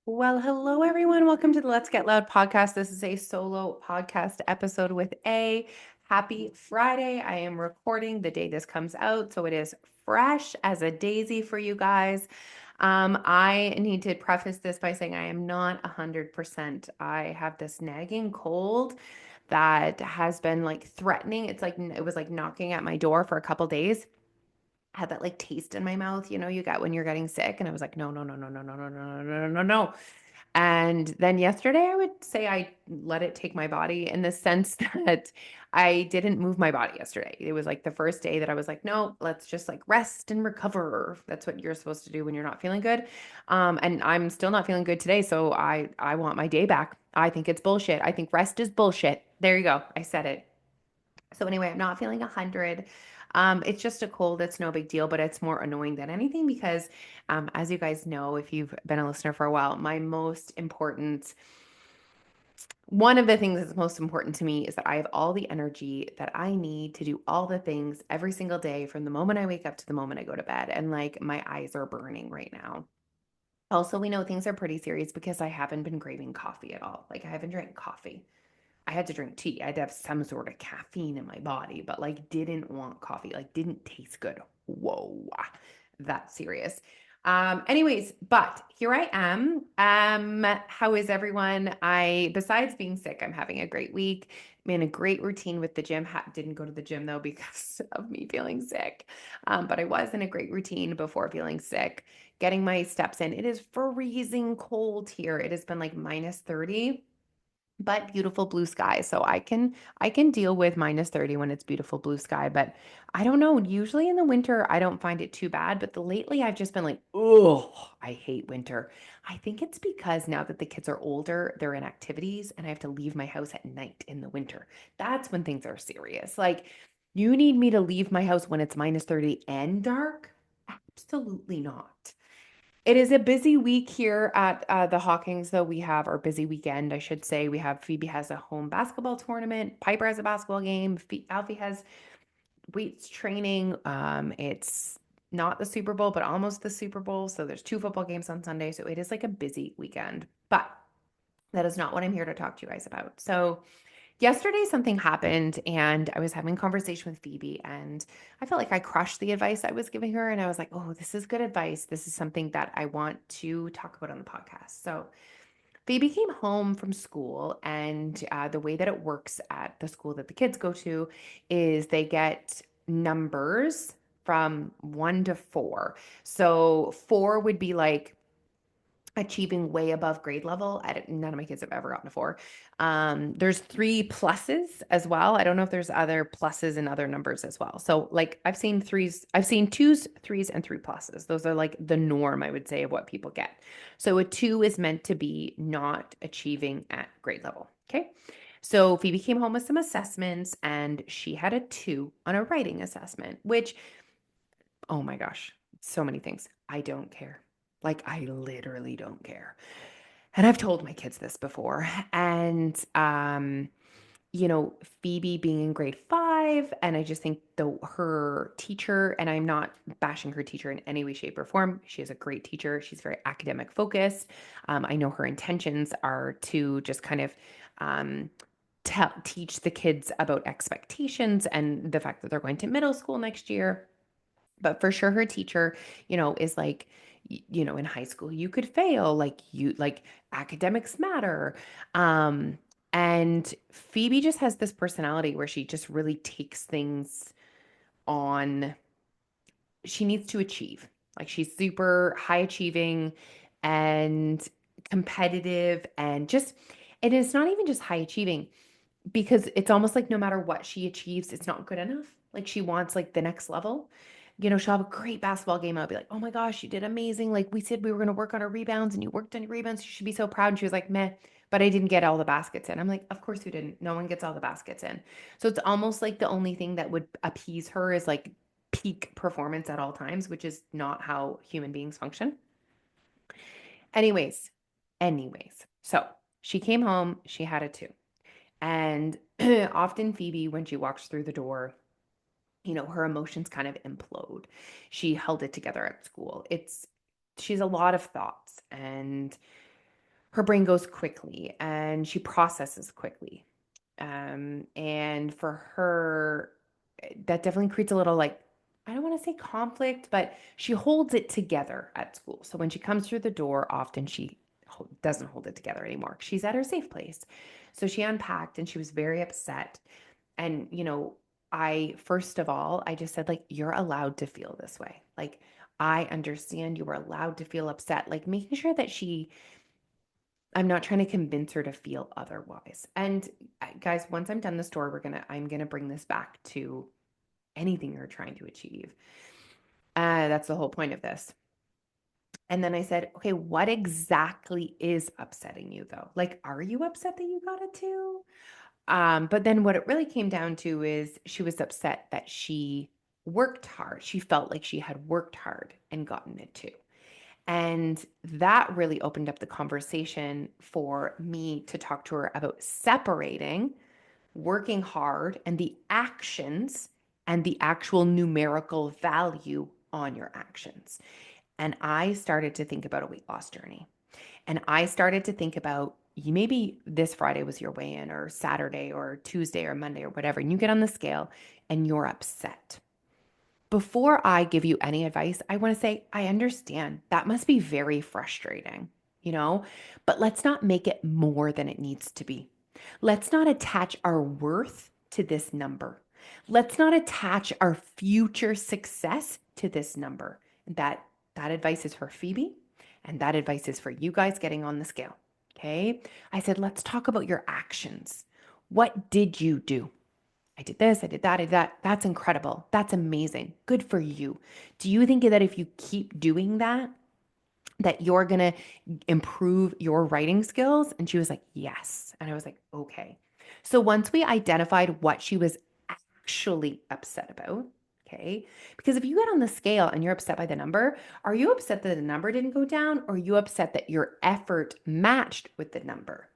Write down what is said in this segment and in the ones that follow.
Well, hello everyone. Welcome to the Let's Get Loud podcast. This is a solo podcast episode with A. Happy Friday. I am recording the day this comes out, so it is fresh as a daisy for you guys. I need to preface this by saying I am not 100%. I have this nagging cold that has been like threatening. It was like knocking at my door for a couple days. Had that like taste in my mouth, you get when you're getting sick. And I was like, no, no, no, no, no, no, no, no, no, no, no, no. And then yesterday, I would say I let it take my body in the sense that I didn't move my body yesterday. It was like the first day that I was like, no, let's just like rest and recover. That's what you're supposed to do when you're not feeling good. And I'm still not feeling good today. So I want my day back. I think it's bullshit. I think rest is bullshit. There you go. I said it. So anyway, I'm not feeling 100. It's just a cold. It's no big deal, but it's more annoying than anything because, as you guys know, if you've been a listener for a while, one of the things that's most important to me is that I have all the energy that I need to do all the things every single day from the moment I wake up to the moment I go to bed. And like my eyes are burning right now. Also, we know things are pretty serious because I haven't been craving coffee at all. Like I haven't drank coffee. I had to drink tea. I had to have some sort of caffeine in my body, but like didn't want coffee, like didn't taste good. Whoa, that's serious. Anyways, but here I am. How is everyone? Besides being sick, I'm having a great week. I'm in a great routine with the gym. Didn't go to the gym though because of me feeling sick. But I was in a great routine before feeling sick, getting my steps in. It is freezing cold here. It has been like minus 30, but beautiful blue sky. So I can deal with minus 30 when it's beautiful blue sky, but I don't know, usually in the winter I don't find it too bad, but lately I've just been like, "Oh, I hate winter." I think it's because now that the kids are older, they're in activities and I have to leave my house at night in the winter. That's when things are serious. Like you need me to leave my house when it's minus 30 and dark? Absolutely not. It is a busy week here at the Hawkins, though. We have our busy weekend, I should say. We have Phoebe has a home basketball tournament. Piper has a basketball game. Alfie has weights training. It's not the Super Bowl, but almost the Super Bowl. So there's two football games on Sunday. So it is like a busy weekend. But that is not what I'm here to talk to you guys about. So yesterday something happened and I was having a conversation with Phoebe and I felt like I crushed the advice I was giving her and I was like, "Oh, this is good advice. This is something that I want to talk about on the podcast." So, Phoebe came home from school and the way that it works at the school that the kids go to is they get numbers from 1 to 4. So, 4 would be like achieving way above grade level. None of my kids have ever gotten a 4. There's 3 pluses as well. I don't know if there's other pluses and other numbers as well. So like I've seen 2s, 3s, and 3 pluses. Those are like the norm, I would say, of what people get. So a 2 is meant to be not achieving at grade level. Okay. So Phoebe came home with some assessments and she had a 2 on a writing assessment, which, oh my gosh, so many things. I don't care. Like, I literally don't care. And I've told my kids this before. And, Phoebe being in grade 5, and I just think her teacher, and I'm not bashing her teacher in any way, shape, or form. She is a great teacher. She's very academic focused. I know her intentions are to just kind of um, teach the kids about expectations and the fact that they're going to middle school next year. But for sure, her teacher, is like, in high school, you could fail, like academics matter. Um, and Phoebe just has this personality where she just really takes things on. She needs to achieve. Like she's super high achieving and competitive and it's not even just high achieving because it's almost like no matter what she achieves, it's not good enough. Like she wants like the next level. She'll have a great basketball game. I'll be like, "Oh my gosh, you did amazing. Like we said we were going to work on our rebounds and you worked on your rebounds. You should be so proud." And she was like, "Meh, but I didn't get all the baskets in." I'm like, "Of course you didn't. No one gets all the baskets in." So it's almost like the only thing that would appease her is like peak performance at all times, which is not how human beings function. Anyways, so she came home, she had a 2. And often Phoebe, when she walks through the door, her emotions kind of implode. She held it together at school. She's a lot of thoughts and her brain goes quickly and she processes quickly. And for her, that definitely creates a little like, I don't want to say conflict, but she holds it together at school. So when she comes through the door, often she doesn't hold it together anymore. She's at her safe place. So she unpacked and she was very upset. And, first of all, I just said, like, you're allowed to feel this way. Like, I understand you were allowed to feel upset, like making sure that I'm not trying to convince her to feel otherwise. And guys, once I'm done the story, I'm gonna bring this back to anything you're trying to achieve. That's the whole point of this. And then I said, okay, what exactly is upsetting you though? Like, are you upset that you got a two? But then what it really came down to is she was upset that she worked hard. She felt like she had worked hard and gotten it too. And that really opened up the conversation for me to talk to her about separating working hard and the actions and the actual numerical value on your actions. And I started to think about a weight loss journey. And I started to think about maybe this Friday was your weigh in, or Saturday, or Tuesday, or Monday, or whatever. And you get on the scale and you're upset. Before I give you any advice, I want to say, I understand that must be very frustrating, you know, but let's not make it more than it needs to be. Let's not attach our worth to this number. Let's not attach our future success to this number. That advice is for Phoebe, and that advice is for you guys getting on the scale. Okay? I said, let's talk about your actions. What did you do? I did this, I did that, I did that. That's incredible. That's amazing. Good for you. Do you think that if you keep doing that, that you're going to improve your writing skills? And she was like, yes. And I was like, okay. So once we identified what she was actually upset about, okay, because if you get on the scale and you're upset by the number, are you upset that the number didn't go down, or are you upset that your effort matched with the number?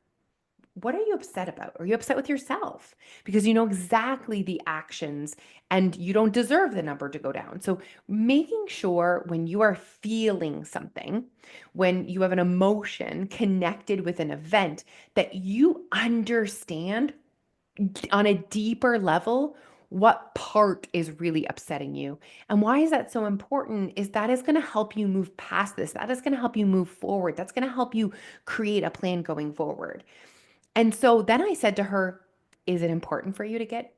What are you upset about? Are you upset with yourself because you know exactly the actions and you don't deserve the number to go down? So, making sure when you are feeling something, when you have an emotion connected with an event, that you understand on a deeper level what part is really upsetting you. And why is that so important? Is that is going to help you move past this. That is going to help you move forward. That's going to help you create a plan going forward. And so then I said to her, is it important for you to get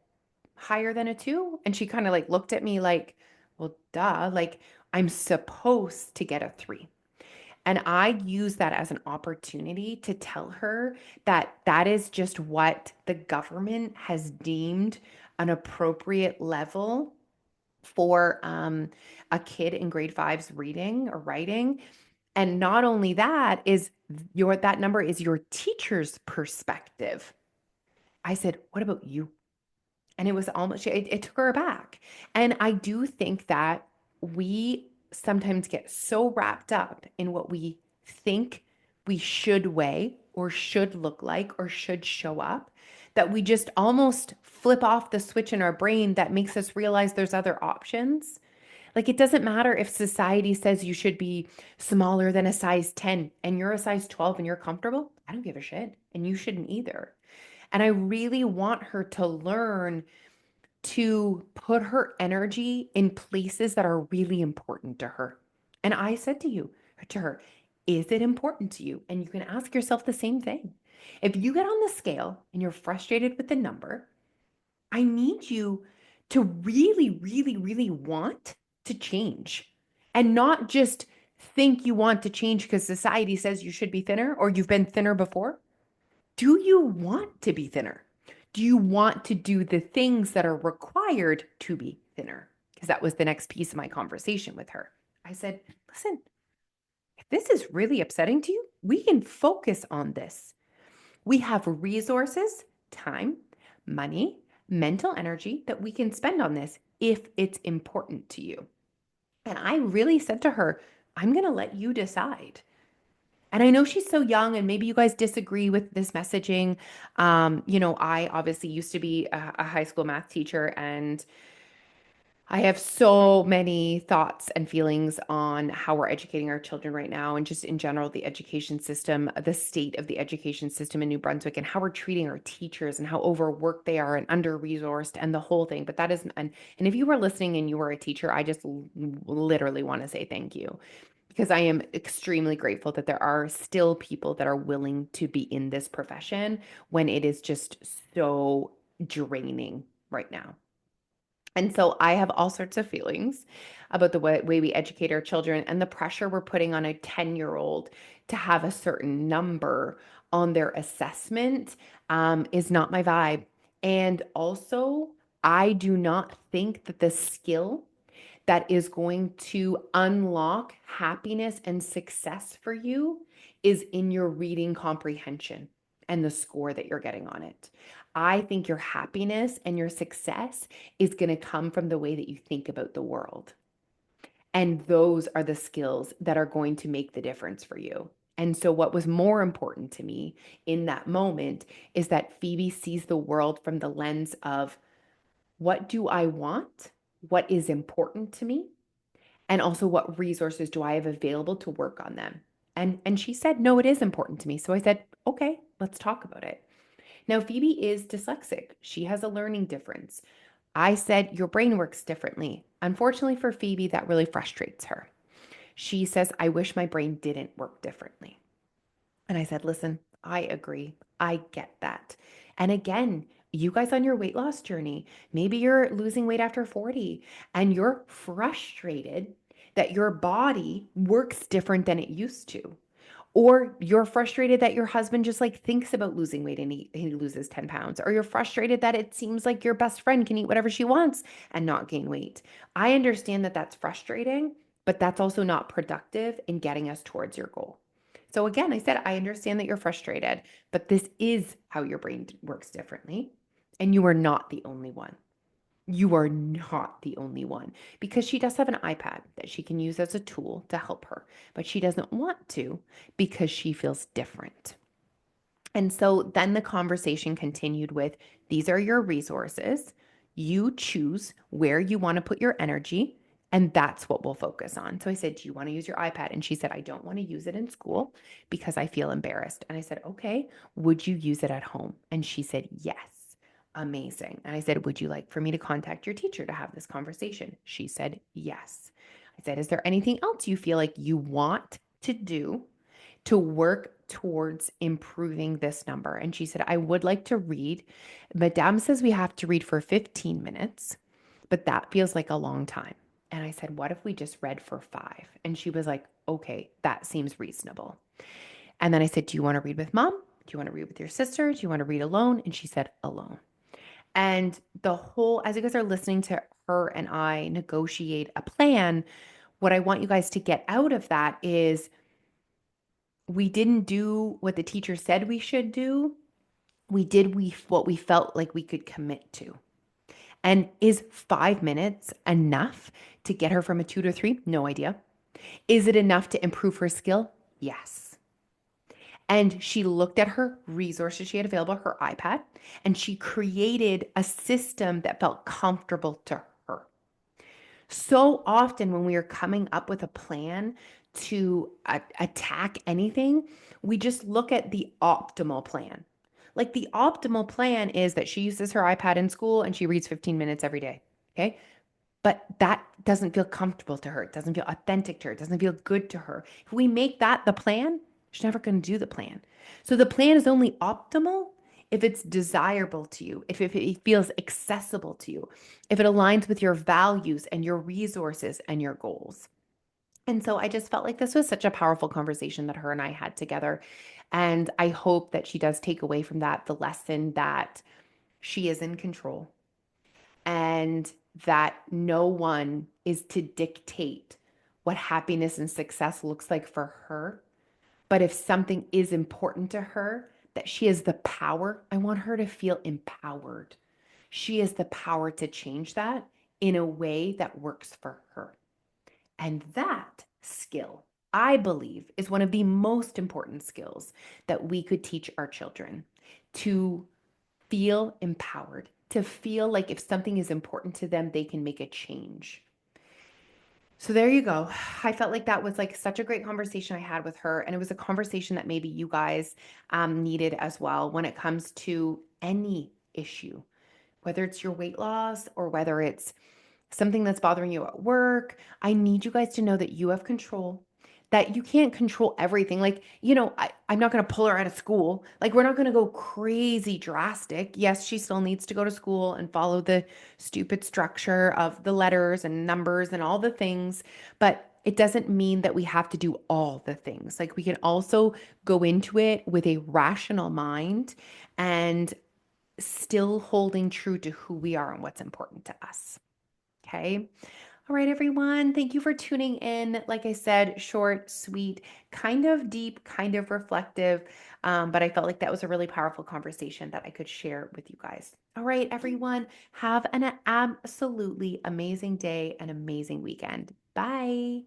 higher than a two? And she kind of like looked at me like, well, duh, like I'm supposed to get a three. And I use that as an opportunity to tell her that that is just what the government has deemed an appropriate level for a kid in grade five's reading or writing. And not only that, is that number is your teacher's perspective. I said, what about you? And it was almost, it took her aback. And I do think that we sometimes get so wrapped up in what we think we should weigh or should look like or should show up, that we just almost flip off the switch in our brain that makes us realize there's other options. Like, it doesn't matter if society says you should be smaller than a size 10 and you're a size 12 and you're comfortable. I don't give a shit. And you shouldn't either. And I really want her to learn to put her energy in places that are really important to her. And I said to her, is it important to you? And you can ask yourself the same thing. If you get on the scale and you're frustrated with the number, I need you to really, really, really want to change and not just think you want to change because society says you should be thinner or you've been thinner before. Do you want to be thinner? Do you want to do the things that are required to be thinner? Because that was the next piece of my conversation with her. I said, listen, if this is really upsetting to you, we can focus on this. We have resources, time, money, mental energy that we can spend on this if it's important to you. And I really said to her, I'm going to let you decide. And I know she's so young, and maybe you guys disagree with this messaging. I obviously used to be a high school math teacher, and I have so many thoughts and feelings on how we're educating our children right now, and just in general, the education system, the state of the education system in New Brunswick, and how we're treating our teachers and how overworked they are and under-resourced and the whole thing. But that is, and if you were listening and you were a teacher, I just literally want to say thank you because I am extremely grateful that there are still people that are willing to be in this profession when it is just so draining right now. And so I have all sorts of feelings about the way we educate our children and the pressure we're putting on a 10-year-old to have a certain number on their assessment is not my vibe. And also, I do not think that the skill that is going to unlock happiness and success for you is in your reading comprehension and the score that you're getting on it. I think your happiness and your success is going to come from the way that you think about the world. And those are the skills that are going to make the difference for you. And so, what was more important to me in that moment is that Phoebe sees the world from the lens of what do I want? What is important to me? And also, what resources do I have available to work on them? And she said, no, it is important to me. So I said, okay, let's talk about it. Now, Phoebe is dyslexic. She has a learning difference. I said, your brain works differently. Unfortunately for Phoebe, that really frustrates her. She says, I wish my brain didn't work differently. And I said, listen, I agree. I get that. And again, you guys on your weight loss journey, maybe you're losing weight after 40 and you're frustrated that your body works different than it used to. Or you're frustrated that your husband just like thinks about losing weight and he loses 10 pounds. Or you're frustrated that it seems like your best friend can eat whatever she wants and not gain weight. I understand that that's frustrating, but that's also not productive in getting us towards your goal. So again, I said, I understand that you're frustrated, but this is how your brain works differently. And you are not the only one. You are not the only one because she does have an iPad that she can use as a tool to help her, but she doesn't want to because she feels different. And so then the conversation continued with these are your resources. You choose where you want to put your energy, and that's what we'll focus on. So I said, do you want to use your iPad? And she said, I don't want to use it in school because I feel embarrassed. And I said, okay, would you use it at home? And she said, yes. Amazing. And I said, would you like for me to contact your teacher to have this conversation? She said, yes. I said, is there anything else you feel like you want to do to work towards improving this number? And she said, I would like to read. Madame says we have to read for 15 minutes, but that feels like a long time. And I said, what if we just read for 5? And she was like, okay, that seems reasonable. And then I said, do you want to read with mom? Do you want to read with your sister? Do you want to read alone? And she said, alone. And the whole, as you guys are listening to her and I negotiate a plan, what I want you guys to get out of that is we didn't do what the teacher said we should do. We did what we felt like we could commit to. And is 5 minutes enough to get her from a 2 to 3? No idea. Is it enough to improve her skill? Yes. And she looked at her resources she had available, her iPad, and she created a system that felt comfortable to her. So often, when we are coming up with a plan to attack anything, we just look at the optimal plan. Like the optimal plan is that she uses her iPad in school and she reads 15 minutes every day. Okay. But that doesn't feel comfortable to her. It doesn't feel authentic to her. It doesn't feel good to her. If we make that the plan, she's never going to do the plan. So the plan is only optimal if it's desirable to you, if it feels accessible to you, if it aligns with your values and your resources and your goals. And so I just felt like this was such a powerful conversation that her and I had together. And I hope that she does take away from that the lesson that she is in control and that no one is to dictate what happiness and success looks like for her. But if something is important to her, that she has the power, I want her to feel empowered. She has the power to change that in a way that works for her. And that skill, I believe, is one of the most important skills that we could teach our children to feel empowered, to feel like if something is important to them, they can make a change. So there you go. I felt like that was like such a great conversation I had with her. And it was a conversation that maybe you guys needed as well when it comes to any issue, whether it's your weight loss or whether it's something that's bothering you at work. I need you guys to know that you have control, that you can't control everything. Like, I'm not going to pull her out of school. Like, we're not going to go crazy drastic. Yes, she still needs to go to school and follow the stupid structure of the letters and numbers and all the things. But it doesn't mean that we have to do all the things. Like, we can also go into it with a rational mind and still holding true to who we are and what's important to us. Okay. All right, everyone. Thank you for tuning in. Like I said, short, sweet, kind of deep, kind of reflective. But I felt like that was a really powerful conversation that I could share with you guys. All right, everyone. Have an absolutely amazing day and amazing weekend. Bye.